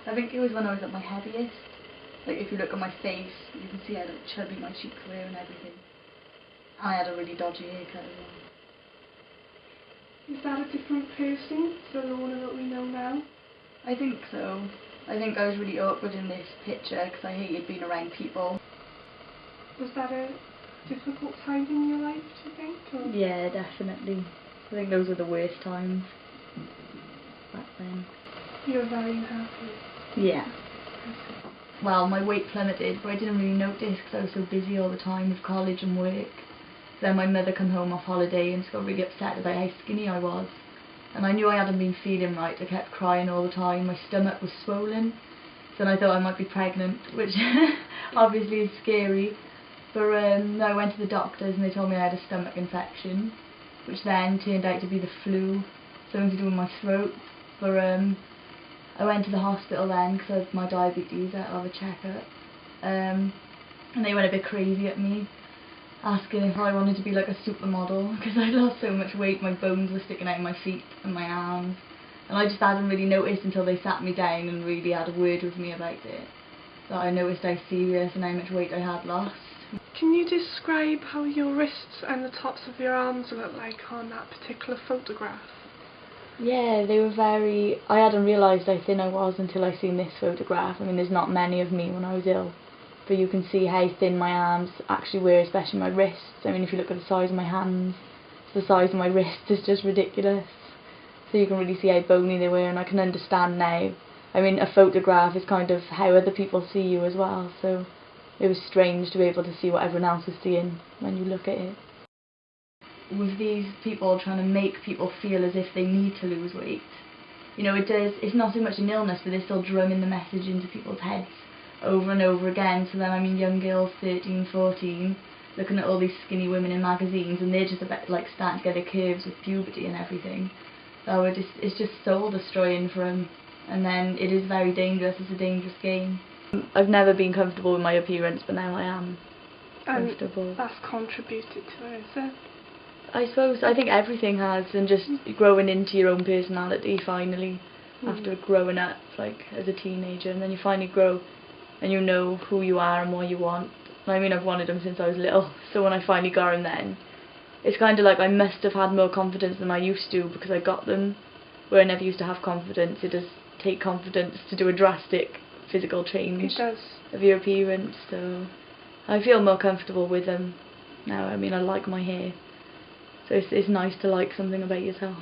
I think it was when I was at my heaviest. Like if you look at my face, you can see how like chubby my cheeks were and everything. I had a really dodgy haircut as well. Is that a different person to the Lorna that we know now? I think so. I think I was really awkward in this picture because I hated being around people. Was that a difficult time in your life, do you think? Or? Yeah, definitely. I think those were the worst times back then. You were very unhappy? Yeah. Well, my weight plummeted, but I didn't really notice because I was so busy all the time with college and work. Then my mother came home off holiday and just got really upset about how skinny I was. And I knew I hadn't been feeling right. I kept crying all the time. My stomach was swollen. So then I thought I might be pregnant, which obviously is scary. But no, I went to the doctors and they told me I had a stomach infection, which then turned out to be the flu, something to do with my throat. But I went to the hospital then because of my diabetes. I had to have a checkup. And they went a bit crazy at me, asking if I wanted to be like a supermodel because I'd lost so much weight. My bones were sticking out of my feet and my arms, and I just hadn't really noticed until they sat me down and really had a word with me about it, that I noticed how serious and how much weight I had lost. Can you describe how your wrists and the tops of your arms look like on that particular photograph? Yeah, they were very... I hadn't realised how thin I was until I seen this photograph. I mean, there's not many of me when I was ill, but you can see how thin my arms actually were, especially my wrists. I mean, if you look at the size of my hands, the size of my wrists is just ridiculous. So you can really see how bony they were, and I can understand now. I mean, a photograph is kind of how other people see you as well, so it was strange to be able to see what everyone else was seeing when you look at it. With these people trying to make people feel as if they need to lose weight, you know, it's not so much an illness, but they're still drumming the message into people's heads over and over again. So then, I mean, young girls, 13, 14, looking at all these skinny women in magazines, and they're just about like starting to get their curves with puberty and everything. So it's just soul destroying for them, and then it is very dangerous. It's a dangerous game. I've never been comfortable with my appearance, but now I am comfortable. And that's contributed to it, is it? I suppose, I think everything has, and just growing into your own personality finally, after growing up like as a teenager, and then you finally grow and you know who you are and what you want. I mean, I've wanted them since I was little, so when I finally got them then, it's kind of like I must have had more confidence than I used to because I got them, where I never used to have confidence. It does take confidence to do a drastic physical change of your appearance, so I feel more comfortable with them now. I mean, I like my hair. So it's nice to like something about yourself.